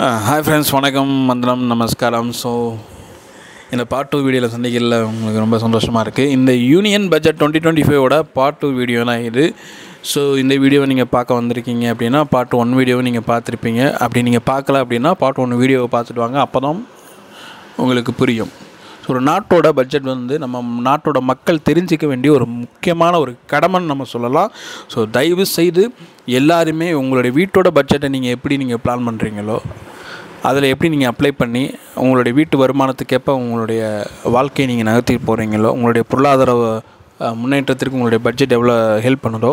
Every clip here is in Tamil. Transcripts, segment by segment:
ஹாய் ஃப்ரெண்ட்ஸ், வணக்கம், வந்தனம், நமஸ்காரம். ஸோ இந்த பார்ட் 2 வீடியோவில் சந்திக்கல உங்களுக்கு ரொம்ப சந்தோஷமாக இருக்குது. இந்த யூனியன் பட்ஜெட் 2025ஓட பார்ட் 2 வீடியோ தான் இது. ஸோ இந்த வீடியோவை நீங்கள் பார்க்க வந்திருக்கீங்க அப்படின்னா பார்ட் 1 வீடியோவை நீங்கள் பார்த்துருப்பீங்க. அப்படி நீங்கள் பார்க்கல அப்படின்னா பார்ட் 1 வீடியோவை பார்த்துட்டு வாங்க, அப்போ தான் உங்களுக்கு புரியும். ஸோ ஒரு நாட்டோட பட்ஜெட் வந்து நம்ம நாட்டோட மக்கள் தெரிஞ்சிக்க வேண்டிய ஒரு முக்கியமான ஒரு கடமைன்னு நம்ம சொல்லலாம். ஸோ தயவு செய்து எல்லாருமே உங்களுடைய வீட்டோட பட்ஜெட்டை நீங்கள் எப்படி நீங்கள் பிளான் பண்ணுறீங்களோ அதில் எப்படி நீங்கள் அப்ளை பண்ணி உங்களுடைய வீட்டு வருமானத்துக்கேற்ப உங்களுடைய வாழ்க்கையை நீங்கள் நகர்த்தி போகிறீங்களோ, உங்களுடைய பொருளாதார முன்னேற்றத்திற்கு உங்களுடைய பட்ஜெட் எவ்வளோ ஹெல்ப் பண்ணுதோ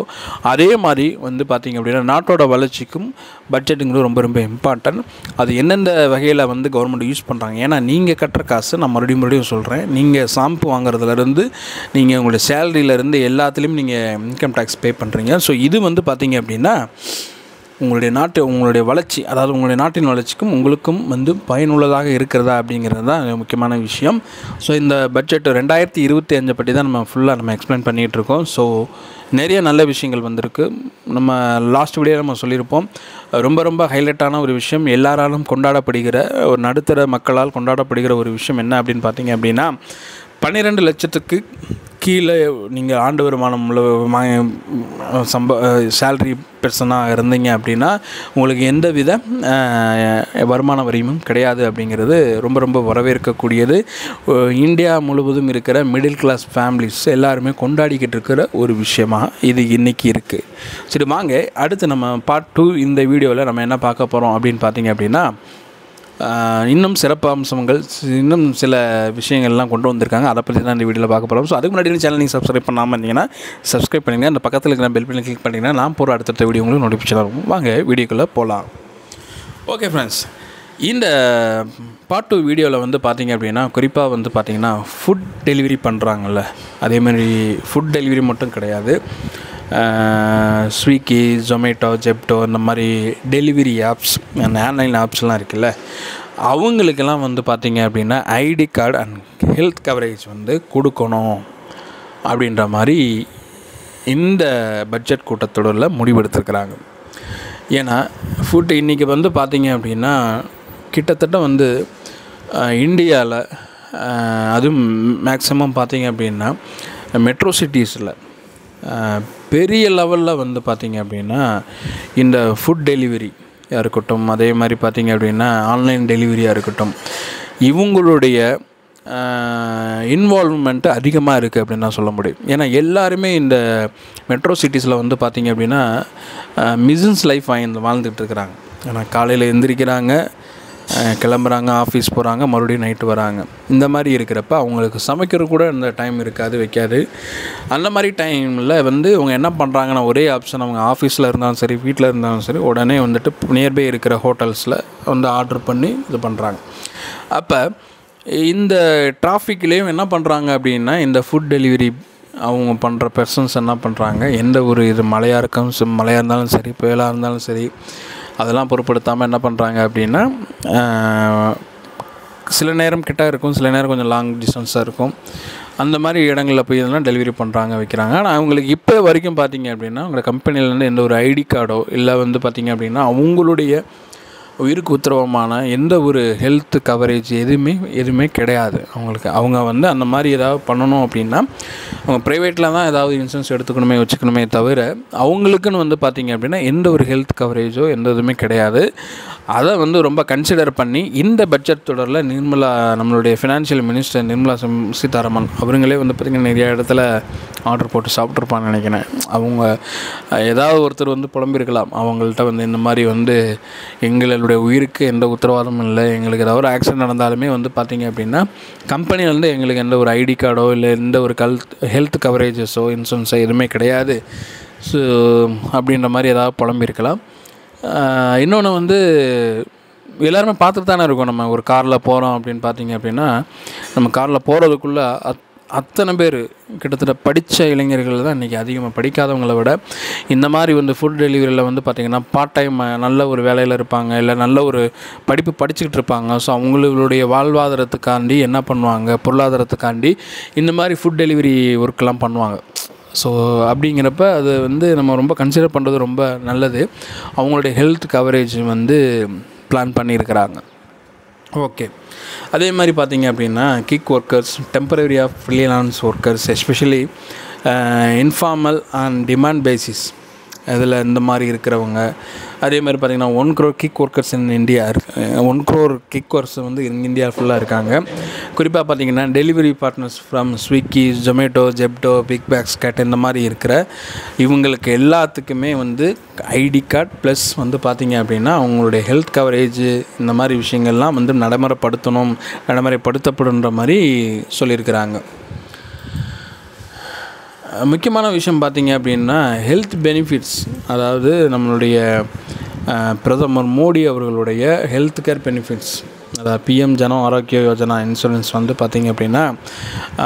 அதே மாதிரி வந்து பார்த்திங்க அப்படின்னா நாட்டோட வளர்ச்சிக்கும் பட்ஜெட்டுங்கிறது ரொம்ப ரொம்ப இம்பார்ட்டன்ட். அது எந்தெந்த வகையில் வந்து கவர்மெண்ட் யூஸ் பண்ணுறாங்க. ஏன்னா நீங்கள் கட்டுற காசு, நான் மறுபடியும் சொல்கிறேன், நீங்கள் ஷாம்பு வாங்குறதுலேருந்து நீங்கள் உங்களுடைய சேலரியிலேருந்து எல்லாத்துலேயும் நீங்கள் இன்கம் டேக்ஸ் பே பண்ணுறீங்க. ஸோ இது வந்து பார்த்திங்க அப்படின்னா உங்களுடைய வளர்ச்சி, அதாவது உங்களுடைய நாட்டின் வளர்ச்சிக்கும் உங்களுக்கும் வந்து பயனுள்ளதாக இருக்கிறதா அப்படிங்கிறது தான் முக்கியமான விஷயம். ஸோ இந்த பட்ஜெட் 2025 பற்றி தான் நம்ம எக்ஸ்பிளைன் பண்ணிகிட்ருக்கோம். ஸோ நிறைய நல்ல விஷயங்கள் வந்திருக்கு. நம்ம லாஸ்ட் வீடியோ நம்ம சொல்லியிருப்போம், ரொம்ப ரொம்ப ஹைலைட்டான ஒரு விஷயம், எல்லாராலும் கொண்டாடப்படுகிற ஒரு நடுத்தர மக்களால் கொண்டாடப்படுகிற ஒரு விஷயம் என்ன அப்படின்னு பார்த்தீங்க அப்படின்னா 12 லட்சத்துக்கு கீழே நீங்கள் ஆண்டு வருமானம் உள்ள சேலரி பெர்சனாக இருந்தீங்க அப்படின்னா உங்களுக்கு எந்தவித வருமான வரியும் கிடையாது அப்படிங்கிறது ரொம்ப ரொம்ப வரவேற்கக்கூடியது. இந்தியா முழுவதும் இருக்கிற மிடில் கிளாஸ் ஃபேமிலிஸ் எல்லாருமே கொண்டாடிக்கிட்டு இருக்கிற ஒரு விஷயமாக இது இன்றைக்கி இருக்குது. சரி, வாங்க அடுத்து நம்ம பார்ட் 2 இந்த வீடியோவில் நம்ம என்ன பார்க்க போகிறோம் அப்படின்னு பார்த்தீங்க அப்படின்னா இன்னும் சிறப்பு அம்சங்கள், இன்னும் சில விஷயங்கள்லாம் கொண்டு வந்திருக்காங்க. அதை பற்றி தான் இந்த வீடியோவில் பார்க்க போகிறோம். ஸோ அதுக்கு முன்னாடி சேனல் நீங்கள் சப்ஸ்கிரைப் பண்ணாமல் இருந்தீங்கன்னா சப்ஸ்கிரைப் பண்ணிங்கன்னா, அந்த பக்கத்தில் இருக்கிற பெல் பட்டனை கிளிக் பண்ணிங்கன்னா நான் போகிற அடுத்த வீடியோ உங்களுக்கு நோட்டிஃபிகேஷன் இருக்கும். வாங்க வீடியோக்குள்ளே போகலாம். ஓகே ஃப்ரெண்ட்ஸ், இந்த பார்ட் 2 வீடியோவில் வந்து பார்த்திங்க அப்படின்னா குறிப்பாக வந்து பார்த்திங்கன்னா ஃபுட் டெலிவரி பண்ணுறாங்கல்ல, அதேமாதிரி ஃபுட் டெலிவரி மட்டும் கிடையாது, ஸ்விக்கி, ஜொமேட்டோ, ஜெப்டோ இந்த மாதிரி டெலிவரி ஆப்ஸ், அந்த ஆன்லைன் ஆப்ஸ்லாம் இருக்குல்ல, அவங்களுக்கெல்லாம் வந்து பார்த்திங்க அப்படின்னா ID card and health coverage வந்து கொடுக்கணும் அப்படின்ற மாதிரி இந்த பட்ஜெட் கூட்டத்தொடரில் முடிவெடுத்துருக்குறாங்க. ஏன்னா ஃபுட் இன்றைக்கி வந்து பார்த்திங்க அப்படின்னா கிட்டத்தட்ட வந்து இந்தியாவில், அதுவும் மேக்ஸிமம் பார்த்திங்க அப்படின்னா மெட்ரோ சிட்டிஸில் பெரிய லெவலில் வந்து பார்த்திங்க அப்படின்னா இந்த ஃபுட் டெலிவரியாக இருக்கட்டும், அதே மாதிரி பார்த்திங்க அப்படின்னா ஆன்லைன் டெலிவரியாக இருக்கட்டும், இவங்களுடைய இன்வால்வ்மெண்ட்டு அதிகமாக இருக்குது அப்படின்னு தான் சொல்ல முடியும். ஏன்னா எல்லாருமே இந்த மெட்ரோ சிட்டிஸில் வந்து பார்த்திங்க அப்படின்னா மிஷின்ஸ் லைஃப் வாழ்ந்துட்டு இருக்கிறாங்க. ஏன்னா காலையில் எந்திரிக்கிறாங்க, கிளம்புறாங்க, ஆஃபீஸ் போகிறாங்க, மறுபடியும் நைட்டு வராங்க. இந்த மாதிரி இருக்கிறப்ப அவங்களுக்கு சமைக்கிற கூட இந்த டைம் வைக்காது. அந்த மாதிரி டைமில் வந்து அவங்க என்ன பண்ணுறாங்கன்னா ஒரே ஆப்ஷன், அவங்க ஆஃபீஸில் இருந்தாலும் சரி, வீட்டில் இருந்தாலும் சரி, உடனே வந்துட்டு நியர்பை இருக்கிற ஹோட்டல்ஸில் வந்து ஆர்டர் பண்ணி இது பண்ணுறாங்க. அப்போ இந்த டிராஃபிக்லேயும் என்ன பண்ணுறாங்க அப்படின்னா இந்த ஃபுட் டெலிவரி அவங்க பண்ணுற பர்சன்ஸ் என்ன பண்ணுறாங்க, எந்த ஒரு இது மழையாக இருந்தாலும் சரி, புயலாக இருந்தாலும் சரி, அதெல்லாம் பொருட்படுத்தாமல் என்ன பண்ணுறாங்க அப்படின்னா சில நேரம் கிட்ட இருக்கும், சில நேரம் கொஞ்சம் லாங் டிஸ்டன்ஸாக இருக்கும், அந்த மாதிரி இடங்களில் போய் இதெல்லாம் டெலிவரி பண்ணுறாங்க, வைக்கிறாங்க. ஆனால் அவங்களுக்கு இப்போ வரைக்கும் பார்த்திங்க அப்படின்னா உங்களோட கம்பெனிலேருந்து எந்த ஒரு ஐடி கார்டோ இல்லை வந்து பார்த்திங்க அப்படின்னா அவங்களுடைய உயிருக்கு உத்தரவமான எந்த ஒரு ஹெல்த் கவரேஜ் எதுவுமே கிடையாது அவங்களுக்கு. அவங்க வந்து அந்த மாதிரி ஏதாவது பண்ணணும் அப்படின்னா அவங்க ப்ரைவேட்டில் தான் ஏதாவது இன்சூரன்ஸ் வச்சுக்கணுமே தவிர அவங்களுக்குன்னு வந்து பார்த்திங்க அப்படின்னா எந்த ஒரு ஹெல்த் கவரேஜோ எந்த இதுவுமே கிடையாது. அதை வந்து ரொம்ப கன்சிடர் பண்ணி இந்த பட்ஜெட் தொடரில் நம்மளுடைய ஃபினான்ஷியல் மினிஸ்டர் நிர்மலா சீதாராமன் அவங்களே வந்து பார்த்திங்கன்னா நிறைய இடத்துல ஆர்டர் போட்டு சாப்பிட்ருப்பான்னு நினைக்கிறேன். அவங்க ஏதாவது ஒருத்தர் வந்து புலம்பிருக்கலாம் அவங்கள்ட்ட வந்து இந்த மாதிரி வந்து எங்களுடைய உயிருக்கு எந்த உத்தரவாதமும் இல்லை, எங்களுக்கு ஏதாவது ஒரு ஆக்சிடென்ட் நடந்தாலுமே வந்து பார்த்திங்க அப்படின்னா கம்பெனிலேருந்து எங்களுக்கு எந்த ஒரு ஐடி கார்டோ இல்லை எந்த ஒரு ஹெல்த் கவரேஜஸோ இன்சூரன்ஸோ எதுவுமே கிடையாது. ஸோ அப்படின்ற மாதிரி ஏதாவது புலம்பிருக்கலாம். இன்னொன்று வந்து எல்லாருமே பார்த்துட்டு தானே இருக்கோம், நம்ம ஒரு காரில் போகிறோம் அப்படின்னு பார்த்திங்க அப்படின்னா நம்ம காரில் போகிறதுக்குள்ளே அத்தனை பேர் கிட்டத்தட்ட படித்த இளைஞர்கள் தான் இன்றைக்கி அதிகமாக, படிக்காதவங்களை விட இந்த மாதிரி வந்து ஃபுட் டெலிவரியில் வந்து பார்த்திங்கன்னா பார்ட் டைம் நல்ல ஒரு வேலையில் இருப்பாங்க, இல்லை நல்ல ஒரு படிப்பு படிச்சுக்கிட்டு இருப்பாங்க. ஸோ அவங்களுடைய வாழ்வாதாரத்துக்காண்டி என்ன பண்ணுவாங்க, பொருளாதாரத்துக்காண்டி இந்த மாதிரி ஃபுட் டெலிவரி ஒர்க்கெலாம் பண்ணுவாங்க. ஸோ அப்படிங்கிறப்ப அது வந்து நம்ம ரொம்ப கன்சிடர் பண்ணுறது ரொம்ப நல்லது. அவங்களுடைய ஹெல்த் கவரேஜ் வந்து பிளான் பண்ணியிருக்கிறாங்க. ஓகே, அதே மாதிரி பார்த்திங்க அப்படின்னா gig workers, temporary of freelance workers, especially informal and demand basis, இதில் இந்த மாதிரி இருக்கிறவங்க. அதே மாதிரி பார்த்திங்கன்னா 1 crore gig workers in India 1 crore gig workers வந்து இந்தியா ஃபுல்லாக இருக்காங்க. குறிப்பாக பார்த்திங்கன்னா delivery partners from Swiggy, Zomato, Zepto, Big Basket இந்த மாதிரி இருக்கிற இவங்களுக்கு எல்லாத்துக்குமே வந்து ஐடி கார்டு ப்ளஸ் வந்து பார்த்திங்க அப்படின்னா அவங்களுடைய ஹெல்த் கவரேஜ் இந்த மாதிரி விஷயங்கள்லாம் வந்து நடைமுறைப்படுத்தப்படுன்ற மாதிரி சொல்லியிருக்கிறாங்க. முக்கியமான விஷயம் பார்த்திங்க அப்படின்னா ஹெல்த் பெனிஃபிட்ஸ், அதாவது நம்மளுடைய பிரதமர் மோடி அவர்களுடைய ஹெல்த் கேர் பெனிஃபிட்ஸ், அதாவது பிஎம் ஜன ஆரோக்கிய யோஜனா இன்சூரன்ஸ் வந்து பார்த்திங்க அப்படின்னா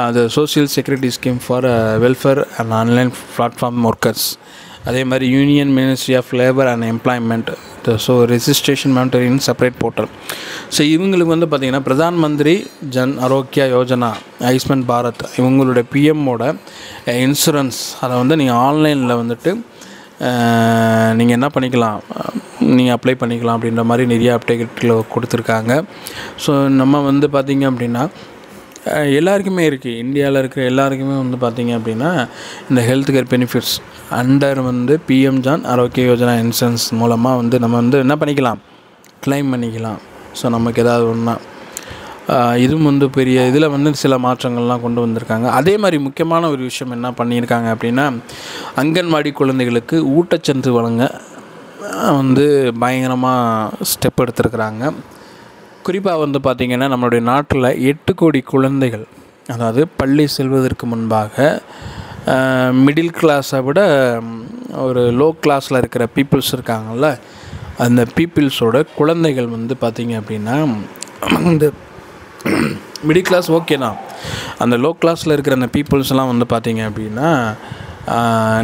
அது social security scheme for welfare and online platform workers. அதே மாதிரி union ministry of labour and employment, so registration monitoring separate portal. So இவங்களுக்கு வந்து பார்த்திங்கன்னா பிரதான் மந்திரி ஜன் ஆரோக்கியா யோஜனா, ஆயுஷ்மான் பாரத், இவங்களுடைய பிஎம்மோட இன்சூரன்ஸ், அதை வந்து நீங்கள் ஆன்லைனில் வந்துட்டு நீங்கள் என்ன பண்ணிக்கலாம், நீங்கள் அப்ளை பண்ணிக்கலாம் அப்படின்ற மாதிரி நிறைய அப்டேட்டில் கொடுத்துருக்காங்க. ஸோ நம்ம வந்து பார்த்திங்க அப்படின்னா எல்லாருக்குமே இருக்குது, இந்தியாவில் இருக்கிற எல்லாருக்குமே வந்து பார்த்திங்க அப்படின்னா இந்த ஹெல்த் கேர் பெனிஃபிட்ஸ் அண்டர் வந்து பிஎம் ஜான் ஆரோக்கிய யோஜனா இன்சூரன்ஸ் மூலமாக வந்து நம்ம வந்து என்ன பண்ணிக்கலாம், கிளைம் பண்ணிக்கலாம். ஸோ நமக்கு ஏதாவது ஒன்றா இதுவும் வந்து பெரிய இதில் வந்து சில மாற்றங்கள்லாம் கொண்டு வந்திருக்காங்க. அதே மாதிரி முக்கியமான ஒரு விஷயம் என்ன பண்ணியிருக்காங்க அப்படின்னா அங்கன்வாடி குழந்தைகளுக்கு ஊட்டச்சத்து வழங்க வந்து பயங்கரமாக ஸ்டெப் எடுத்துருக்குறாங்க. குறிப்பாக வந்து பார்த்திங்கன்னா நம்மளுடைய நாட்டில் 8 கோடி குழந்தைகள், அதாவது பள்ளி செல்வதற்கு முன்பாக மிடில் கிளாஸை விட ஒரு லோ கிளாஸில் இருக்கிற பீப்புள்ஸ் இருக்காங்கள்ல, அந்த பீப்புள்ஸோட குழந்தைகள் வந்து பார்த்திங்க அப்படின்னா இந்த மிடில் கிளாஸ் ஓகே தான், அந்த லோ கிளாஸில் இருக்கிற அந்த பீப்புள்ஸ்லாம் வந்து பார்த்திங்க அப்படின்னா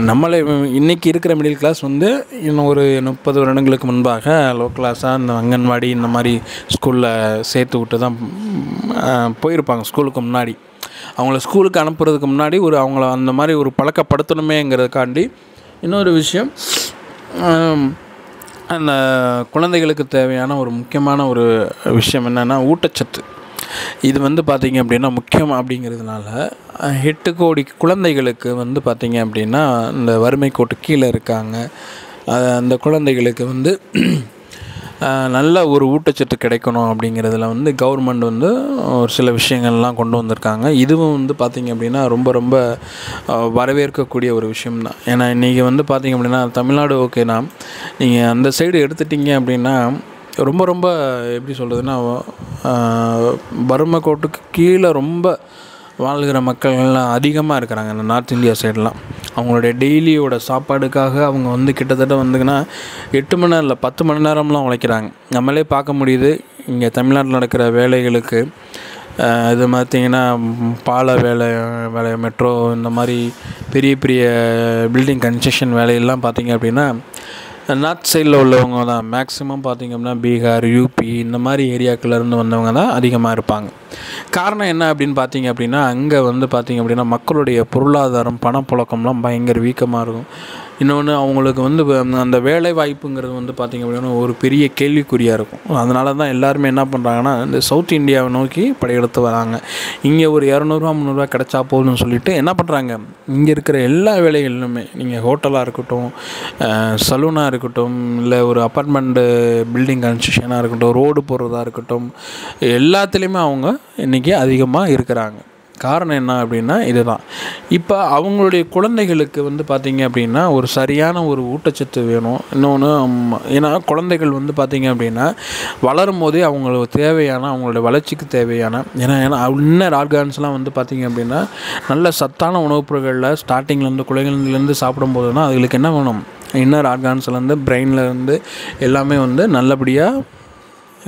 நம்மளே இன்றைக்கி இருக்கிற மிடில் கிளாஸ் வந்து இன்னும் ஒரு 30 வருடங்களுக்கு முன்பாக லோ கிளாஸாக இந்த அங்கன்வாடி இந்த மாதிரி ஸ்கூலில் சேர்த்து விட்டு தான் போயிருப்பாங்க. ஸ்கூலுக்கு முன்னாடி அவங்கள ஸ்கூலுக்கு அனுப்புறதுக்கு முன்னாடி அவங்கள அந்த மாதிரி ஒரு பழக்கப்படுத்தணுமேங்கிறதுக்காண்டி இன்னொரு விஷயம், அந்த குழந்தைகளுக்கு தேவையான ஒரு முக்கியமான ஒரு விஷயம் என்னென்னா ஊட்டச்சத்து. இது வந்து பார்த்திங்க அப்படின்னா முக்கியம் அப்படிங்கிறதுனால 8 கோடி குழந்தைகளுக்கு வந்து பார்த்திங்க அப்படின்னா இந்த வறுமை கோட்டு கீழே இருக்காங்க. அந்த குழந்தைகளுக்கு வந்து நல்ல ஒரு ஊட்டச்சத்து கிடைக்கணும் அப்படிங்கிறதுல வந்து கவர்மெண்ட் வந்து ஒரு சில விஷயங்கள்லாம் கொண்டு வந்திருக்காங்க. இதுவும் வந்து பார்த்திங்க அப்படின்னா ரொம்ப ரொம்ப வரவேற்கக்கூடிய ஒரு விஷயம்தான். ஏன்னா இன்றைக்கி வந்து பார்த்திங்க அப்படின்னா தமிழ்நாடு ஓகேனா, நீங்கள் அந்த சைடு எடுத்துட்டிங்க அப்படின்னா ரொம்ப ரொம்ப எப்படி சொல்கிறதுன்னா வறுமை கோட்டுக்கு கீழே ரொம்ப வாழ்கிற மக்கள்லாம் அதிகமாக இருக்கிறாங்க இந்த நார்த் இந்தியா சைடெலாம். அவங்களுடைய டெய்லியோட சாப்பாடுக்காக அவங்க வந்து கிட்டத்தட்ட வந்துங்கன்னா 8 மணி நேரம் இல்லை 10 மணி நேரம்லாம் உழைக்கிறாங்க. நம்மளே பார்க்க முடியுது இங்கே தமிழ்நாட்டில் நடக்கிற வேலைகளுக்கு. இது பார்த்திங்கன்னா பால வேலை மெட்ரோ இந்த மாதிரி பெரிய பெரிய பில்டிங் கன்ஸ்ட்ரக்ஷன் வேலையெல்லாம் பார்த்திங்க அப்படின்னா நார்த் சைடில் உள்ளவங்க தான் மேக்ஸிமம் பார்த்திங்க அப்படின்னா பீகார், யூபி இந்த மாதிரி ஏரியாக்கள்லேருந்து வந்தவங்க தான் அதிகமாக இருப்பாங்க. காரணம் என்ன அப்படின்னு பார்த்திங்க அப்படின்னா அங்கே வந்து பார்த்திங்க அப்படின்னா மக்களுடைய பொருளாதாரம் பணப்புழக்கம்லாம் பயங்கர வீக்கமாக இருக்கும். இன்னொன்று அவங்களுக்கு வந்து அந்த வேலை வாய்ப்புங்கிறது வந்து பார்த்திங்க அப்படின்னா ஒரு பெரிய கேள்விக்குறியாக இருக்கும். அதனால தான் எல்லாருமே என்ன பண்ணுறாங்கன்னா இந்த சவுத் இந்தியாவை நோக்கி படையெடுத்து வராங்க. இங்கே ஒரு 200 300 கிடச்சா போதும்னு சொல்லிட்டு என்ன பண்ணுறாங்க, இங்கே இருக்கிற எல்லா வேலைகளிலுமே நீங்கள் ஹோட்டலாக இருக்கட்டும், சலூனாக இருக்கட்டும், இல்லை ஒரு அப்பார்ட்மெண்ட்டு பில்டிங் கன்ஸ்ட்ரக்ஷனாக இருக்கட்டும், ரோடு போடுறதா இருக்கட்டும், எல்லாத்துலேயுமே அவங்க இன்றைக்கி அதிகமாக இருக்கிறாங்க. காரணம் என்ன அப்படின்னா இதுதான். இப்போ அவங்களுடைய குழந்தைகளுக்கு வந்து பார்த்திங்க அப்படின்னா ஒரு சரியான ஒரு ஊட்டச்சத்து வேணும். இன்னொன்று ஏன்னா குழந்தைகள் வந்து பார்த்திங்க அப்படின்னா வளரும் போதே அவங்களுக்கு தேவையான அவங்களோட வளர்ச்சிக்கு தேவையான ஏன்னா இன்னர் ஆர்கான்ஸ்லாம் வந்து பார்த்திங்க அப்படின்னா நல்ல சத்தான உணவுப் பொருட்களில் ஸ்டார்டிங்லேருந்து குழந்தைலேருந்து சாப்பிடும்போது தான் அதுகளுக்கு என்ன வேணும், இன்னர் ஆர்கான்ஸ்லேருந்து பிரெயின்லேருந்து எல்லாமே வந்து நல்லபடியாக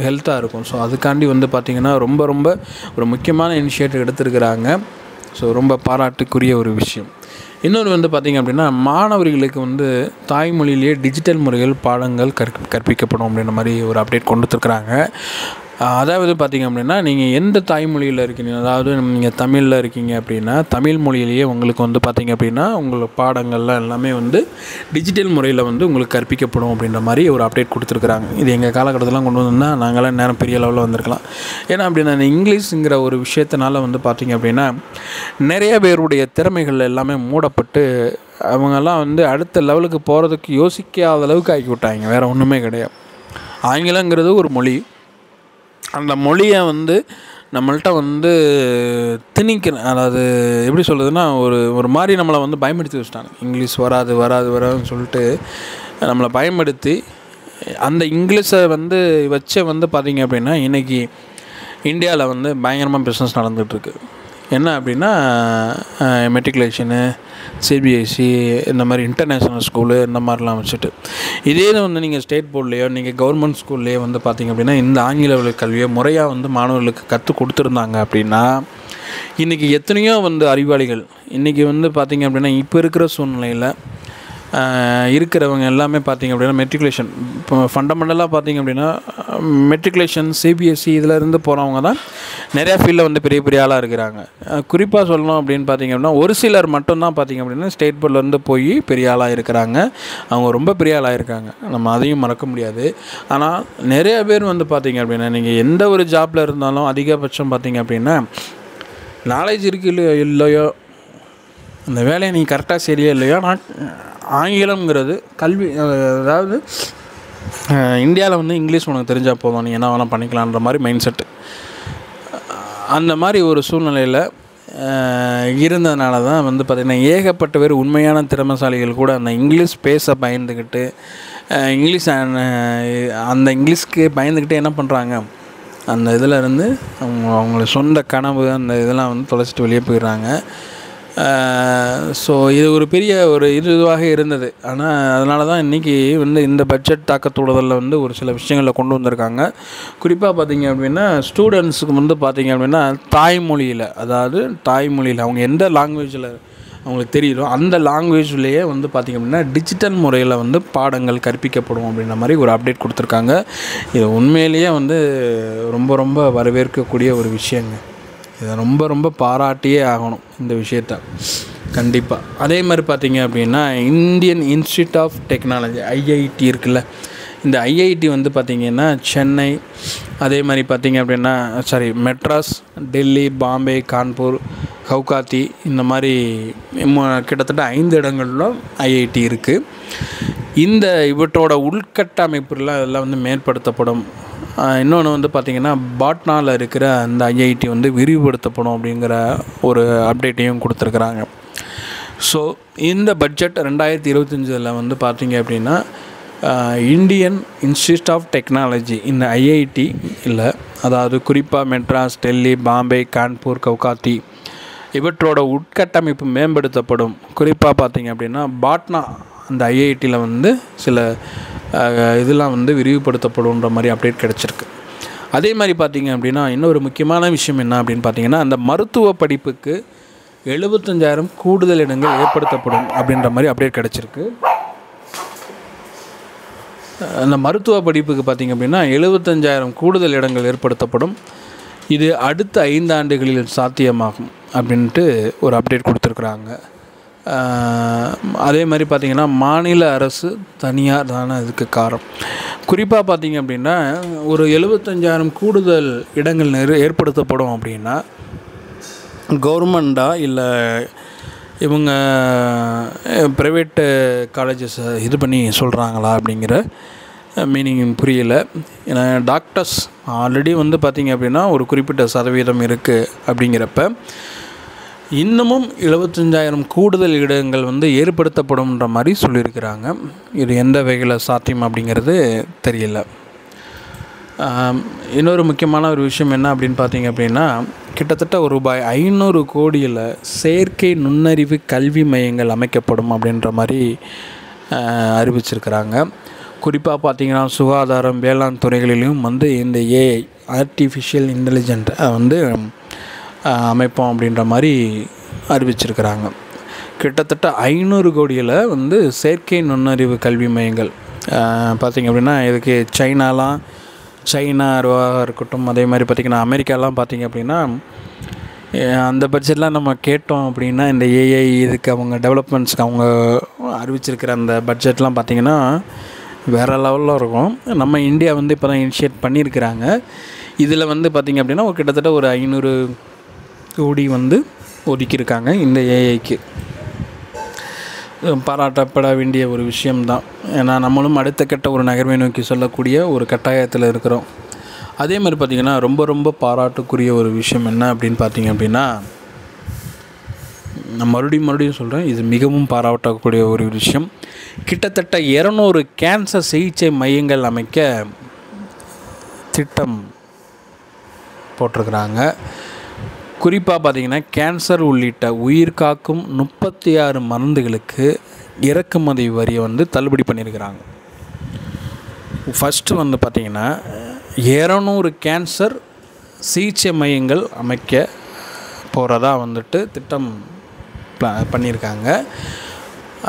ஹெல்த்தாக இருக்கும். ஸோ அதுக்காண்டி வந்து பார்த்திங்கன்னா ரொம்ப ரொம்ப ஒரு முக்கியமான இனிஷியேட்டிவ் எடுத்துருக்கிறாங்க. ஸோ ரொம்ப பாராட்டுக்குரிய ஒரு விஷயம். இன்னொரு வந்து பார்த்திங்க அப்படின்னா மாணவர்களுக்கு வந்து தாய்மொழியிலேயே டிஜிட்டல் முறைகள் பாடங்கள் கற்பிக்கப்படும் அப்படின்ற மாதிரி ஒரு அப்டேட் கொண்டு வந்துருக்குறாங்க. அதாவது பார்த்திங்க அப்படின்னா நீங்கள் எந்த தாய்மொழியில் இருக்கீங்க, அதாவது நீங்கள் தமிழில் இருக்கீங்க அப்படின்னா தமிழ் மொழியிலேயே உங்களுக்கு வந்து பார்த்திங்க அப்படின்னா உங்களுக்கு பாடங்கள்லாம் எல்லாமே வந்து டிஜிட்டல் முறையில் வந்து உங்களுக்கு கற்பிக்கப்படும் அப்படின்ற மாதிரி ஒரு அப்டேட் கொடுத்துருக்குறாங்க. இது எங்கள் காலகட்டத்திலாம் கொண்டு வந்தால் நாங்களாம் நேரம் பெரிய லெவலில் வந்திருக்கலாம். ஏன்னா அப்படின்னா இங்கிலீஷுங்கிற ஒரு விஷயத்தினால வந்து பார்த்திங்க அப்படின்னா நிறைய பேருடைய திறமைகள் எல்லாமே மூடப்பட்டு அவங்கெல்லாம் வந்து அடுத்த லெவலுக்கு போகிறதுக்கு யோசிக்காத அளவுக்கு ஆக்கி விட்டாங்க. வேறு ஒன்றுமே கிடையாது. ஆங்கிலங்கிறது ஒரு மொழி. அந்த மொழியை வந்து நம்மள்கிட்ட வந்து அதாவது எப்படி சொல்கிறதுனா ஒரு மாதிரி நம்மளை வந்து பயன்படுத்தி வச்சுட்டாங்க. இங்கிலீஷ் வராதுன்னு சொல்லிட்டு நம்மளை பயன்படுத்தி அந்த இங்கிலீஷை வந்து வச்சு வந்து பார்த்திங்க அப்படின்னா இன்றைக்கி இந்தியாவில் வந்து பயங்கரமாக பிஸ்னஸ் நடந்துகிட்ருக்கு. என்ன அப்படின்னா மெட்ரிகுலேஷனு, சிபிஎஸ்சி, இந்த மாதிரி இன்டர்நேஷ்னல் ஸ்கூலு இந்த மாதிரிலாம் வச்சுட்டு இதே வந்து நீங்கள் ஸ்டேட் போர்ட்லேயோ நீங்கள் கவர்மெண்ட் ஸ்கூல்லையோ வந்து பார்த்திங்க அப்படின்னா இந்த ஆங்கில வழி கல்வியை முறையாக வந்து மாணவர்களுக்கு கற்றுக் கொடுத்துருந்தாங்க அப்படின்னா இன்றைக்கி எத்தனையோ வந்து அறிவாளிகள் இன்றைக்கி வந்து பார்த்திங்க அப்படின்னா இப்போ இருக்கிற சூழ்நிலையில் இருக்கிறவங்க எல்லாமே பார்த்திங்க அப்படின்னா மெட்ரிகுலேஷன் இப்போ ஃபண்டமெண்டலாக பார்த்திங்க அப்படின்னா மெட்ரிகுலேஷன், சிபிஎஸ்சி இதில் இருந்து போகிறவங்க தான் நிறையா ஃபீல்டில் வந்து பெரிய பெரிய ஆளாக இருக்கிறாங்க. குறிப்பாக சொல்லணும் அப்படின்னு பார்த்திங்க அப்படின்னா ஒரு சிலர் மட்டும்தான் பார்த்திங்க அப்படின்னா ஸ்டேட் போர்ட்லேருந்து போய் பெரிய ஆளாக இருக்கிறாங்க. அவங்க ரொம்ப பெரிய ஆளாக இருக்காங்க, நம்ம அதையும் மறக்க முடியாது. ஆனால் நிறைய பேர் வந்து பார்த்திங்க அப்படின்னா நீங்கள் எந்த ஒரு ஜாப்பில் இருந்தாலும் அதிகபட்சம் பார்த்திங்க அப்படின்னா நாலேஜ் இருக்குது இல்லையோ அந்த வேலையை நீங்கள் கரெக்டாக சரியா இல்லையோ நான் ஆங்கிலம்ங்கிறது கல்வி, அதாவது இந்தியாவில் வந்து இங்கிலீஷ் உனக்கு தெரிஞ்சால் போதும், நீ என்ன வேணால் பண்ணிக்கலான்ற மாதிரி மைண்ட் செட்டு. அந்த மாதிரி ஒரு சூழ்நிலையில் இருந்ததுனால தான் வந்து பார்த்திங்கன்னா ஏகப்பட்ட பேர் உண்மையான திறமைசாலிகள் கூட அந்த இங்கிலீஷ் பேச பயந்துக்கிட்டு அந்த இங்கிலீஷ்க்கு பயந்துக்கிட்டு என்ன பண்ணுறாங்க, அந்த இதில் இருந்து அவங்கள சொந்த கனவு அந்த இதெல்லாம் வந்து தொலைச்சிட்டு வெளியே போயிடுறாங்க. ஸோ இது ஒரு பெரிய இதுவாக இருந்தது. ஆனால் அதனால தான் இன்றைக்கி வந்து இந்த பட்ஜெட் தாக்கத்தூடுதலில் வந்து ஒரு சில விஷயங்களை கொண்டு வந்திருக்காங்க. குறிப்பாக பார்த்திங்க அப்படின்னா ஸ்டூடெண்ட்ஸுக்கு வந்து பார்த்திங்க அப்படின்னா தாய்மொழியில் அவங்க எந்த லாங்குவேஜில் அவங்களுக்கு தெரியுதோ அந்த லாங்குவேஜ்லேயே வந்து பார்த்திங்க அப்படின்னா டிஜிட்டல் முறையில் வந்து பாடங்கள் கற்பிக்கப்படும் அப்படின்ற மாதிரி ஒரு அப்டேட் கொடுத்துருக்காங்க. இது உண்மையிலேயே வந்து ரொம்ப ரொம்ப வரவேற்கக்கூடிய ஒரு விஷயங்க. இதை ரொம்ப ரொம்ப பாராட்டியே ஆகணும் இந்த விஷயத்த கண்டிப்பாக. அதே மாதிரி பார்த்திங்க அப்படின்னா Indian institute of technology IIT இருக்குல்ல, இந்த ஐஐடி வந்து பார்த்திங்கன்னா சென்னை, அதே மாதிரி பார்த்திங்க அப்படின்னா மெட்ராஸ், டெல்லி, பாம்பே, கான்பூர், கவுகாத்தி இந்த மாதிரி கிட்டத்தட்ட 5 இடங்களில் ஐஐடி இருக்குது. இவற்றோட உள்கட்டமைப்புலாம் இதெல்லாம் வந்து மேம்படுத்தப்படும். இன்னொன்று வந்து பார்த்திங்கன்னா பாட்னாவில் இருக்கிற அந்த ஐஐடி வந்து விரிவுபடுத்தப்படும் அப்படிங்கிற ஒரு அப்டேட்டையும் கொடுத்துருக்குறாங்க. ஸோ இந்த பட்ஜெட் 2025 வந்து பார்த்திங்க அப்படின்னா இந்தியன் இன்ஸ்டியூட் ஆஃப் டெக்னாலஜி இந்த ஐஐடி இல்லை, அதாவது குறிப்பாக மெட்ராஸ், டெல்லி, பாம்பே, கான்பூர், கவுகாத்தி இவற்றோட உட்கட்டமைப்பு மேம்படுத்தப்படும். குறிப்பாக பார்த்திங்க அப்படின்னா பாட்னா அந்த ஐஐடியில் வந்து சில இதெல்லாம் வந்து விரிவுபடுத்தப்படுன்ற மாதிரி அப்டேட் கிடச்சிருக்கு. அதே மாதிரி பார்த்திங்க அப்படின்னா இன்னொரு முக்கியமான விஷயம் என்ன அப்படின்னு பார்த்திங்கன்னா அந்த மருத்துவ படிப்புக்கு 75,000 கூடுதல் இடங்கள் ஏற்படுத்தப்படும் அப்படின்ற மாதிரி அப்டேட் கிடச்சிருக்கு. அந்த மருத்துவ படிப்புக்கு பார்த்திங்க அப்படின்னா 75,000 கூடுதல் இடங்கள் ஏற்படுத்தப்படும். இது அடுத்த 5 ஆண்டுகளில் சாத்தியமாகும் அப்படின்ட்டு ஒரு அப்டேட் கொடுத்துருக்குறாங்க. அதே மாதிரி பார்த்திங்கன்னா மாநில அரசு, தனியார் தானே இதுக்கு காரணம். குறிப்பாக பார்த்திங்க அப்படின்னா ஒரு 75,000 கூடுதல் இடங்கள் ஏற்படுத்தப்படும் அப்படின்னா கவர்மெண்ட்டா இல்லை இவங்க ப்ரைவேட்டு காலேஜஸ் இது பண்ணி சொல்கிறாங்களா அப்படிங்கிற மீனிங் புரியல. ஏன்னா டாக்டர்ஸ் ஆல்ரெடி வந்து பார்த்திங்க அப்படின்னா ஒரு குறிப்பிட்ட சதவீதம் இருக்குது அப்படிங்கிறப்ப இன்னமும் 75,000 கூடுதல் இடங்கள் வந்து ஏற்படுத்தப்படும்ன்ற மாதிரி சொல்லியிருக்கிறாங்க. இது எந்த வகையில் சாத்தியம் அப்படிங்கிறது தெரியல. இன்னொரு முக்கியமான ஒரு விஷயம் என்ன அப்படின்னு பார்த்திங்க அப்படின்னா கிட்டத்தட்ட ரூபாய் 500 கோடியில் செயற்கை நுண்ணறிவு கல்வி மையங்கள் அமைக்கப்படும் அப்படின்ற மாதிரி அறிவிச்சிருக்கிறாங்க. குறிப்பாக பார்த்திங்கன்னா சுகாதாரம், வேளாண் துறைகளிலும் வந்து இந்த ஏஐ ஆர்டிஃபிஷியல் இன்டெலிஜென்ட் வந்து அமைப்போம் அப்படின்ற மாதிரி அறிவிச்சிருக்கிறாங்க. கிட்டத்தட்ட 500 கோடியில் வந்து செயற்கை நுண்ணறிவு கல்வி மையங்கள் பார்த்திங்க அப்படின்னா இதுக்கு சைனாலாம் சைனாவாக இருக்கட்டும், அதே மாதிரி பார்த்திங்கன்னா அமெரிக்காலாம் பார்த்திங்க அப்படின்னா அந்த பட்ஜெட்லாம் நம்ம கேட்டோம் அப்படின்னா இந்த ஏஐ இதுக்கு அவங்க டெவலப்மெண்ட்ஸ்க்கு அவங்க அறிவிச்சிருக்கிற அந்த பட்ஜெட்லாம் பார்த்திங்கன்னா வேறு லெவலில் இருக்கும். நம்ம இந்தியா வந்து இப்போ தான் இனிஷியேட் பண்ணியிருக்கிறாங்க. இதில் வந்து பார்த்திங்க அப்படின்னா கிட்டத்தட்ட ஒரு 500 கோடி வந்து ஒதுக்கியிருக்காங்க இந்த ஏஐக்கு. பாராட்டப்பட வேண்டிய ஒரு விஷயம்தான். ஏன்னா நம்மளும் அடுத்த கட்ட ஒரு நகர்வை நோக்கி சொல்லக்கூடிய ஒரு கட்டாயத்தில் இருக்கிறோம். அதே மாதிரி பார்த்திங்கன்னா ரொம்ப ரொம்ப பாராட்டுக்குரிய ஒரு விஷயம் என்ன அப்படின்னு பார்த்திங்க அப்படின்னா, நான் மறுபடியும் சொல்கிறேன், இது மிகவும் பாராட்டக்கூடிய ஒரு விஷயம். கிட்டத்தட்ட 200 கேன்சர் சிகிச்சை மையங்கள் அமைக்க திட்டம் போட்டிருக்கிறாங்க. குறிப்பாக பார்த்திங்கன்னா கேன்சர் உள்ளிட்ட உயிர் காக்கும் 36 மருந்துகளுக்கு இறக்குமதி வரியை வந்து தள்ளுபடி பண்ணியிருக்கிறாங்க. ஃபஸ்ட்டு வந்து பார்த்திங்கன்னா 200 கேன்சர் சிகிச்சை மையங்கள் அமைக்க போகிறதா வந்துட்டு திட்டம் பண்ணியிருக்காங்க.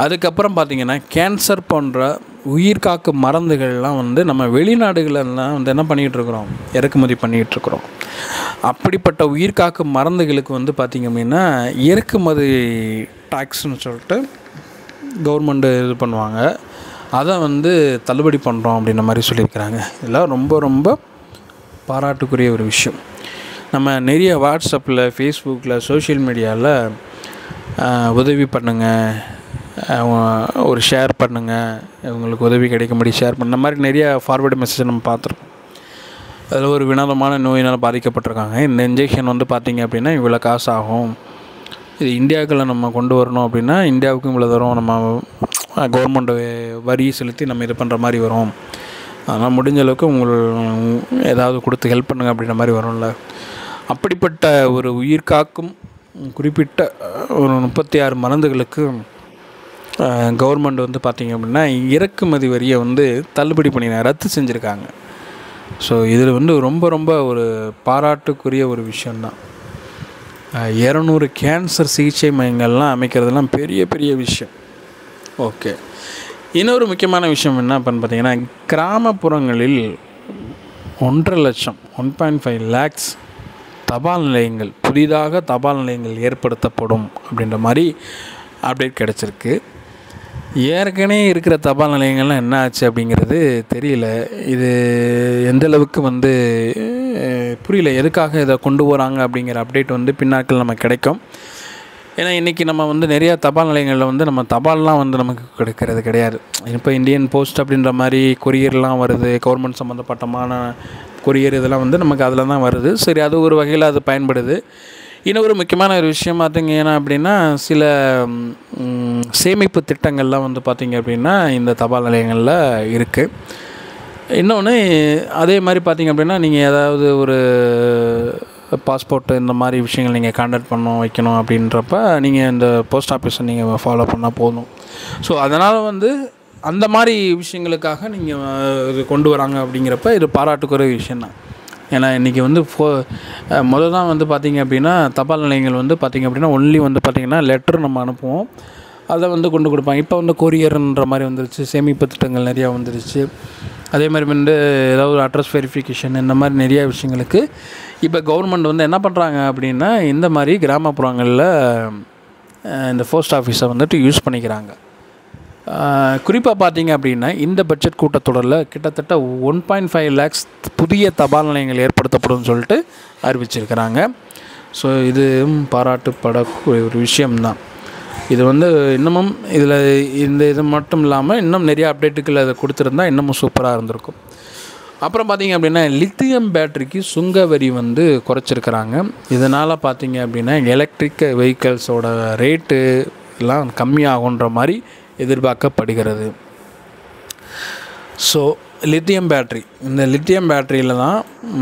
அதுக்கப்புறம் பார்த்திங்கன்னா கேன்சர் போன்ற உயிர் காக்கும் மருந்துகள்லாம் வந்து நம்ம வெளிநாடுகளெல்லாம் வந்து என்ன பண்ணிகிட்ருக்குறோம், இறக்குமதி பண்ணிகிட்ருக்குறோம். அப்படிப்பட்ட உயிர் காக்கும் மருந்துகளுக்கு வந்து பார்த்திங்க அப்படின்னா இறக்குமதி டாக்ஸ்ன்னு சொல்லிட்டு கவர்மெண்ட்டு இது பண்ணுவாங்க. அதை வந்து தள்ளுபடி பண்ணுறோம் அப்படின்ற மாதிரி சொல்லியிருக்கிறாங்க. இதெல்லாம் ரொம்ப ரொம்ப பாராட்டுக்குரிய ஒரு விஷயம். நம்ம நிறைய வாட்ஸ்அப்பில், ஃபேஸ்புக்கில், சோஷியல் மீடியாவில் உதவி பண்ணுங்கள், ஒரு ஷேர் பண்ணுங்கள், உங்களுக்கு உதவி கிடைக்கும்படி ஷேர் பண்ண மாதிரி நிறைய ஃபார்வேர்டு மெசேஜ் நம்ம பார்த்துருக்கோம். அதில் ஒரு வினோதமான நோயினால் பாதிக்கப்பட்டிருக்காங்க. இந்த இன்ஜெக்ஷன் வந்து பார்த்திங்க அப்படின்னா இவ்வளோ காசு ஆகும், இது இந்தியாவுக்குள்ளே நம்ம கொண்டு வரணும் அப்படின்னா இந்தியாவுக்கும் இவ்வளோ தரும், நம்ம கவர்மெண்ட்டு வரி செலுத்தி நம்ம இது பண்ணுற மாதிரி வரும், அதனால் முடிஞ்ச அளவுக்கு ஏதாவது கொடுத்து ஹெல்ப் பண்ணுங்கள் அப்படின்ற மாதிரி வரும்ல. அப்படிப்பட்ட ஒரு உயிர் காக்கும் குறிப்பிட்ட ஒரு 36 மருந்துகளுக்கு கவர்மெண்ட் வந்து பார்த்திங்க அப்படின்னா இறக்குமதி வரியை வந்து தள்ளுபடி பண்ணி ரத்து செஞ்சுருக்காங்க. ஸோ இதில் வந்து ரொம்ப ரொம்ப ஒரு பாராட்டுக்குரிய ஒரு விஷயந்தான். 200 கேன்சர் சிகிச்சை மையங்கள்லாம் அமைக்கிறதுலாம் பெரிய பெரிய விஷயம். ஓகே, இன்னொரு முக்கியமான விஷயம் என்ன அப்படின்னு பார்த்திங்கன்னா, கிராமப்புறங்களில் 1.5 லட்சம் 1.5 lakhs தபால் நிலையங்கள், புதிதாக தபால் நிலையங்கள் ஏற்படுத்தப்படும் அப்படின்ற மாதிரி அப்டேட் கிடச்சிருக்கு. ஏற்கனவே இருக்கிற தபால் நிலையங்கள்லாம் என்ன ஆச்சு அப்படிங்கிறது தெரியல. இது எந்தளவுக்கு வந்து புரியல, எதுக்காக இதை கொண்டு போகிறாங்க அப்படிங்கிற அப்டேட் வந்து பின்னாட்கள் நமக்கு கிடைக்கும். ஏன்னா இன்றைக்கி நம்ம வந்து நிறையா தபால் நிலையங்களில் வந்து நம்ம தபால்லாம் வந்து நமக்கு கிடைக்கிறது கிடையாது. இப்போ இந்தியன் போஸ்ட் அப்படின்ற மாதிரி கொரியர்லாம் வருது, கவர்மெண்ட் சம்மந்தப்பட்டமான கொரியர் இதெல்லாம் வந்து நமக்கு அதில் தான் வருது. சரி, அது ஒரு வகையில் அது பயன்படுது. இன்னொரு முக்கியமான ஒரு விஷயம் பார்த்திங்கன்னா அப்படின்னா, சில சேமிப்பு திட்டங்கள்லாம் வந்து பார்த்திங்க அப்படின்னா இந்த தபால் நிலையங்களில் இருக்குது. இன்னொன்று அதே மாதிரி பார்த்திங்க அப்படின்னா, நீங்கள் ஏதாவது ஒரு பாஸ்போர்ட்டு இந்த மாதிரி விஷயங்கள் நீங்கள் கான்டாக்ட் வைக்கணும் அப்படின்றப்ப நீங்கள் இந்த போஸ்ட் ஆஃபீஸை நீங்கள் ஃபாலோ பண்ணால் போதும். ஸோ அதனால் வந்து அந்த மாதிரி விஷயங்களுக்காக நீங்கள் இது கொண்டு வராங்க அப்படிங்கிறப்ப இது பாராட்டுக்குரிய விஷயந்தான். ஏன்னா இன்றைக்கி வந்து முதல் தான் வந்து பார்த்திங்க அப்படின்னா தபால் நிலையங்கள் வந்து பார்த்திங்க அப்படின்னா ஒன்லி வந்து பார்த்திங்கன்னா லெட்டர் நம்ம அனுப்புவோம், அதை வந்து கொண்டு கொடுப்பாங்க. இப்போ வந்து கொரியர்ன்ற மாதிரி வந்துருச்சு, சேமிப்பு திட்டங்கள் நிறையா வந்துருச்சு. அதே மாதிரி வந்து ஏதாவது ஒரு அட்ரஸ் வெரிஃபிகேஷன் இந்த மாதிரி நிறையா விஷயங்களுக்கு இப்போ கவர்மெண்ட் வந்து என்ன பண்ணுறாங்க அப்படின்னா இந்த மாதிரி கிராமப்புறங்களில் இந்த போஸ்ட் ஆஃபீஸை வந்துட்டு யூஸ் பண்ணிக்கிறாங்க. குறிப்பாக பார்த்திங்க அப்படின்னா இந்த பட்ஜெட் கூட்டத்தொடரில் கிட்டத்தட்ட 1.5 lakhs புதிய தபால் நிலையங்கள் ஏற்படுத்தப்படும் சொல்லிட்டு அறிவிச்சிருக்கிறாங்க. ஸோ இது பாராட்டுப்படக்கூடிய ஒரு விஷயம்தான். இது வந்து இன்னமும் இதில் இந்த இது மட்டும் இல்லாமல் இன்னும் நிறையா அப்டேட்டுகள் அதை கொடுத்துருந்தா இன்னமும் சூப்பராக இருந்திருக்கும். அப்புறம் பார்த்திங்க அப்படின்னா லித்தியம் பேட்டரிக்கு சுங்க வரி வந்து குறைச்சிருக்கிறாங்க. இதனால் பார்த்திங்க அப்படின்னா எலக்ட்ரிக் வெஹிக்கல்ஸோட ரேட்டு எல்லாம் கம்மியாகுன்ற மாதிரி எதிர்பார்க்கப்படுகிறது. ஸோ லித்தியம் பேட்ரி, இந்த லித்தியம் பேட்டரியில் தான்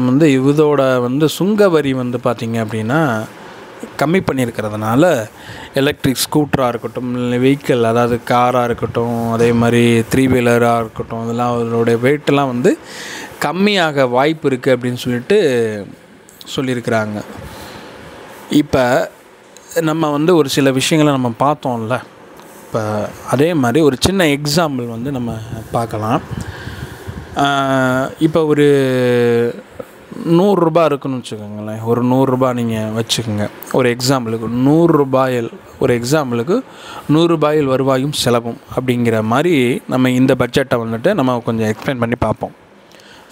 வந்து இதோட வந்து சுங்க வரி வந்து பார்த்திங்க அப்படின்னா கம்மி பண்ணியிருக்கிறதுனால எலக்ட்ரிக் ஸ்கூட்டராக இருக்கட்டும், வெஹிக்கிள் அதாவது காராக இருக்கட்டும், அதே மாதிரி 3 வீலராக இருக்கட்டும், இதெல்லாம் அதோடைய வெயிட்டெல்லாம் வந்து கம்மியாக வாய்ப்பு இருக்குது அப்படின்னு சொல்லியிருக்கிறாங்க. இப்போ நம்ம வந்து ஒரு சில விஷயங்களை நம்ம பார்த்தோம்ல, இப்போ அதே மாதிரி ஒரு சின்ன எக்ஸாம்பிள் வந்து நம்ம பார்க்கலாம். இப்போ ஒரு ₹100 இருக்குன்னு வச்சுக்கோங்களேன். ஒரு ₹100 நீங்கள் வச்சுக்கோங்க. ஒரு எக்ஸாம்பிளுக்கு ₹100 வருவாயும் செலவும் அப்படிங்கிற மாதிரி நம்ம இந்த பட்ஜெட்டை வந்துட்டு நம்ம கொஞ்சம் எக்ஸ்பிளைன் பண்ணி பார்ப்போம்.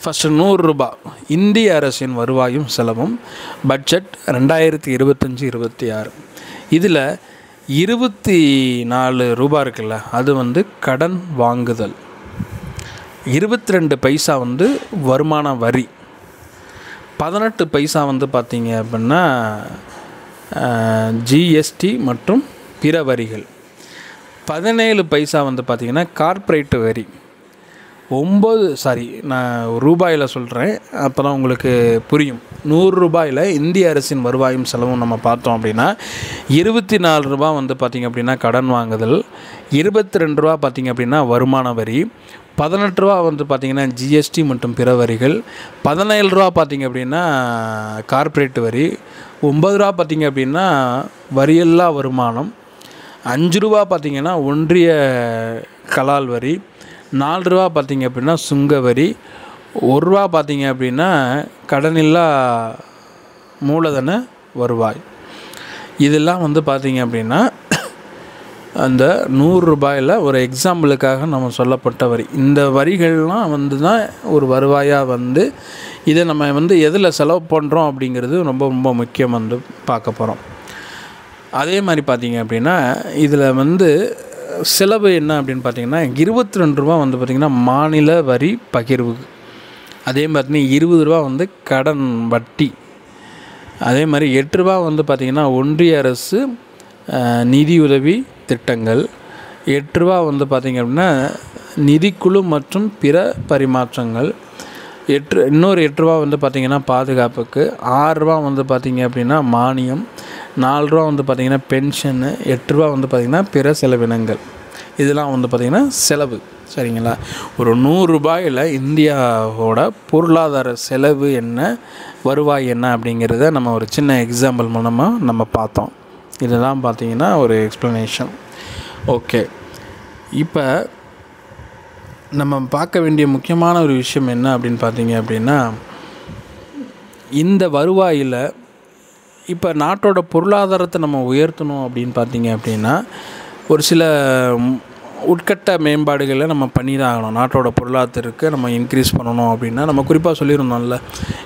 ஃபஸ்ட்டு ₹100 இந்திய அரசின் வருவாயும் செலவும் பட்ஜெட் 2025-26. இதில் ₹24 இருக்குல்ல, அது வந்து கடன் வாங்குதல். 22 பைசா வந்து வருமான வரி. 18 பைசா வந்து பார்த்திங்க அப்படின்னா ஜிஎஸ்டி மற்றும் பிற வரிகள். 17 பைசா வந்து பார்த்திங்கன்னா கார்ப்பரேட் வரி. நான் ரூபாயில் சொல்கிறேன், அப்போ தான் உங்களுக்கு புரியும். ₹100 இந்திய அரசின் வருவாயும் செலவும் நம்ம பார்த்தோம் அப்படின்னா ₹24 வந்து பார்த்திங்க அப்படின்னா கடன் வாங்குதல், ₹22 பார்த்திங்க அப்படின்னா வருமான வரி, ₹18 வந்து பார்த்திங்கன்னா ஜிஎஸ்டி மற்றும் பிற வரிகள், ₹17 பார்த்திங்க அப்படின்னா கார்ப்பரேட் வரி, ₹9 பார்த்திங்க அப்படின்னா வரியல்லா வருமானம், ₹5 பார்த்திங்கன்னா ஒன்றிய கலால் வரி, ₹4 பார்த்திங்க அப்படின்னா சுங்க வரி, ₹1 பார்த்திங்க அப்படின்னா கடனில்லா மூலதன வருவாய். இதெல்லாம் வந்து பார்த்திங்க அப்படின்னா அந்த ₹100 ஒரு எக்ஸாம்பிளுக்காக நம்ம சொல்லப்பட்ட வரி. இந்த வரிகள்லாம் வந்து தான் ஒரு வருவாயாக வந்து இதை நம்ம வந்து எதில் செலவு பண்ணுறோம் அப்படிங்கிறது ரொம்ப ரொம்ப முக்கியம் வந்து பார்க்க போகிறோம். அதே மாதிரி பார்த்திங்க அப்படின்னா இதில் வந்து செலவு என்ன அப்படின்னு பார்த்திங்கன்னா ₹22 வந்து பார்த்திங்கன்னா மாநில வரி பகிர்வு. அதே மாதிரி ₹20 வந்து கடன் வட்டி. அதே மாதிரி ₹8 வந்து பார்த்திங்கன்னா ஒன்றிய அரசு நிதியுதவி திட்டங்கள். ₹8 வந்து பார்த்திங்க அப்படின்னா நிதிக்குழு மற்றும் பிற பரிமாற்றங்கள். இன்னொரு ₹8 வந்து பார்த்திங்கன்னா பாதுகாப்புக்கு. ₹6 வந்து பார்த்திங்க அப்படின்னா மானியம். ₹4 வந்து பார்த்திங்கன்னா பென்ஷனு. ₹8 வந்து பார்த்திங்கன்னா பிற செலவினங்கள். இதெல்லாம் வந்து பார்த்திங்கன்னா செலவு. சரிங்களா? ஒரு ₹100 இந்தியாவோட பொருளாதார செலவு என்ன, வருவாய் என்ன அப்படிங்கிறத நம்ம ஒரு சின்ன எக்ஸாம்பிள் மூலமாக நம்ம பார்த்தோம். இதுதான் பார்த்திங்கன்னா ஒரு எக்ஸ்ப்ளனேஷன். ஓகே, இப்போ நம்ம பார்க்க வேண்டிய முக்கியமான ஒரு விஷயம் என்ன அப்படின்னு பார்த்திங்க அப்படின்னா இந்த வருவாயில் இப்போ நாட்டோட பொருளாதாரத்தை நம்ம உயர்த்தணும் அப்படின்னு பார்த்திங்க அப்படின்னா ஒரு சில உட்கட்ட மேம்பாடுகளை நம்ம பண்ணி தான் ஆகணும். நாட்டோட பொருளாதாரத்துக்கு நம்ம இன்க்ரீஸ் பண்ணணும் அப்படின்னா நம்ம குறிப்பாக சொல்லியிருந்தோம்ல,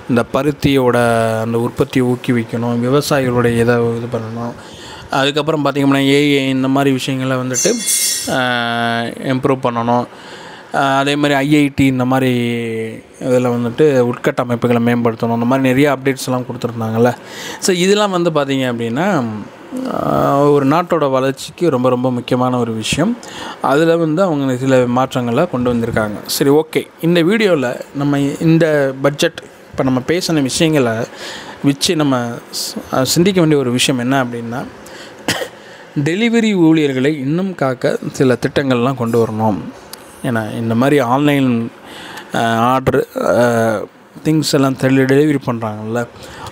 இந்த பருத்தியோட அந்த உற்பத்தியை ஊக்குவிக்கணும், விவசாயிகளுடைய இதை இது பண்ணணும். அதுக்கப்புறம் பார்த்திங்கன்னா ஏஐ இந்த மாதிரி விஷயங்களை வந்துட்டு இம்ப்ரூவ் பண்ணணும். அதே மாதிரி ஐஐடி இந்த மாதிரி இதில் வந்துட்டு உட்கட்டமைப்புகளை மேம்படுத்தணும். இந்த மாதிரி நிறைய அப்டேட்ஸ்லாம் கொடுத்துருந்தாங்கல்ல. ஸோ இதெல்லாம் வந்து பார்த்திங்க அப்படின்னா ஒரு நாட்டோட வளர்ச்சிக்கு ரொம்ப ரொம்ப முக்கியமான ஒரு விஷயம். அதில் வந்து அவங்க சில மாற்றங்களை கொண்டு வந்திருக்காங்க. சரி, ஓகே, இந்த வீடியோவில் நம்ம இந்த பட்ஜெட் இப்போ நம்ம பேசின விஷயங்களை வச்சு நம்ம சிந்திக்க வேண்டிய ஒரு விஷயம் என்ன அப்படின்னா டெலிவரி ஊழியர்களை இன்னும் காக்க சில திட்டங்கள்லாம் கொண்டு வரணும். ஏன்னா இந்த மாதிரி ஆன்லைன் ஆர்டரு திங்ஸ் எல்லாம் டெலிவரி பண்ணுறாங்கல்ல,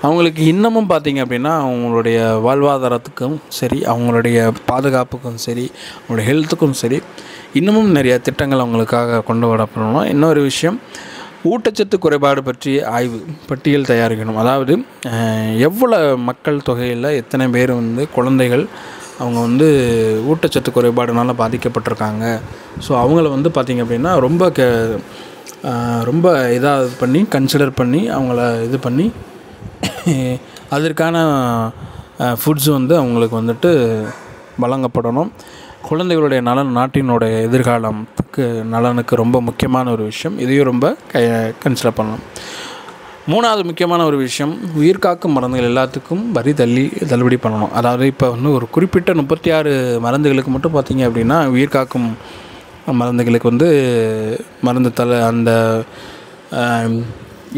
அவங்களுக்கு இன்னமும் பார்த்திங்க அப்படின்னா அவங்களுடைய வாழ்வாதாரத்துக்கும் சரி, அவங்களுடைய பாதுகாப்புக்கும் சரி, அவங்களுடைய ஹெல்த்துக்கும் சரி, இன்னமும் நிறைய திட்டங்கள் அவங்களுக்காக கொண்டு வரப்படணும். இன்னொரு விஷயம், ஊட்டச்சத்து குறைபாடு பற்றி ஆய்வு பட்டியல் தயாரிக்கணும். அதாவது எவ்வளோ மக்கள் தொகையில் எத்தனை பேர் வந்து குழந்தைகள் அவங்க வந்து ஊட்டச்சத்து குறைபாடுனால பாதிக்கப்பட்டிருக்காங்க. ஸோ அவங்கள வந்து பார்த்திங்க அப்படின்னா ரொம்ப இதாக பண்ணி கன்சிடர் பண்ணி அவங்கள இது பண்ணி அதற்கான ஃபுட்ஸ் வந்து அவங்களுக்கு வந்துட்டு வழங்கப்படணும். குழந்தைகளுடைய நலன் நாட்டினுடைய எதிர்காலத்துக்கு நலனுக்கு ரொம்ப முக்கியமான ஒரு விஷயம். இதையும் ரொம்ப கன்சிடர் பண்ணணும். 3வது முக்கியமான ஒரு விஷயம், உயிர்காக்கும் மருந்துகள் எல்லாத்துக்கும் வரி தள்ளுபடி பண்ணணும். அதாவது இப்போ வந்து ஒரு குறிப்பிட்ட 36 மருந்துகளுக்கு மட்டும் பார்த்திங்க அப்படின்னா உயிர்காக்கும் மருந்துகளுக்கு வந்து அந்த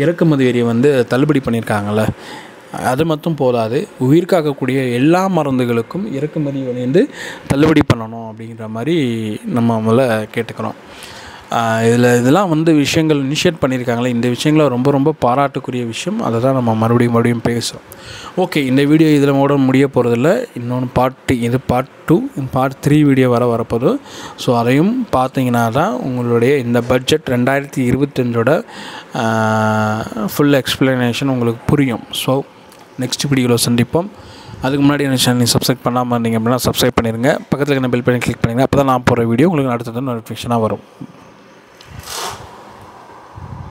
இறக்குமதி வரியை வந்து தள்ளுபடி பண்ணியிருக்காங்கள்ல, அது மட்டும் போதாது, உயிர் காக்கக்கூடிய எல்லா மருந்துகளுக்கும் இறக்குமதி வந்து தள்ளுபடி பண்ணணும் அப்படிங்கிற மாதிரி நம்ம முதல்ல கேட்டுக்கிறோம். இதெல்லாம் வந்து விஷயங்கள் இனிஷியேட் பண்ணியிருக்காங்களே, இந்த விஷயங்களை ரொம்ப ரொம்ப பாராட்டுக்குரிய விஷயம். அதை தான் நம்ம மறுபடியும் பேசுகிறோம். ஓகே, இந்த வீடியோ இதில் கூட முடிய போகிறதில்ல. இன்னொன்று பார்ட் 2 பார்ட் 3 வீடியோ வரப்போகுது. ஸோ அதையும் பார்த்தீங்கன்னா தான் உங்களுடைய இந்த பட்ஜெட் 2025ஓட ஃபுல் எக்ஸ்ப்ளனேஷன் உங்களுக்கு புரியும். ஸோ நெக்ஸ்ட் வீடியோவில் சந்திப்போம். அதுக்கு முன்னாடி என்ன சேனல் சப்ஸ்கிரைப் பண்ணாமல் இருந்தீங்க அப்படின்னா சப்ஸ்கிரைப் பண்ணிடுங்க. பக்கத்தில் இருக்க பெல் பட்டனை கிளிக் பண்ணிடுங்க. அப்போ தான் நான் போகிற வீடியோ உங்களுக்கு அடுத்தது நோட்டிஃபிகேஷனாக வரும்.